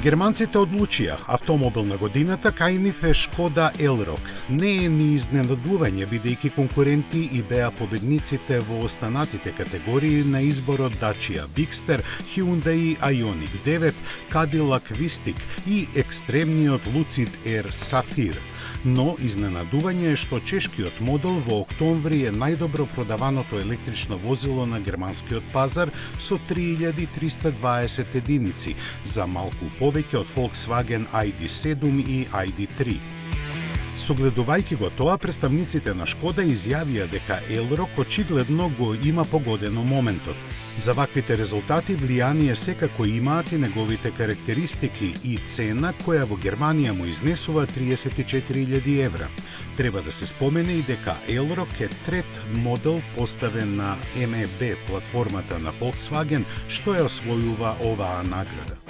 Германците одлучија автомобил на годината кај нив е Шкода Елрок. Не е ни изненадување бидејќи конкуренти и беа победниците во останатите категории на изборот Dacia Bigster, Hyundai Ioniq 9, Cadillac Vistik и екстремниот Lucid Air Sapphire. Но изненадување е што чешкиот модел во октомври е најдобро продаваното електрично возило на германскиот пазар со 3320 единици, за малку повеќе од Volkswagen ID7 и ID3. Согледувајќи го тоа, представниците на Шкода изјавија дека Елрок очигледно го има погодено моментот. За ваквите резултати влијание секако имаат и неговите карактеристики и цена која во Германија му изнесува 34.000 евра. Треба да се спомене и дека Елрок е трет модел поставен на MEB платформата на Volkswagen што ја освојува оваа награда.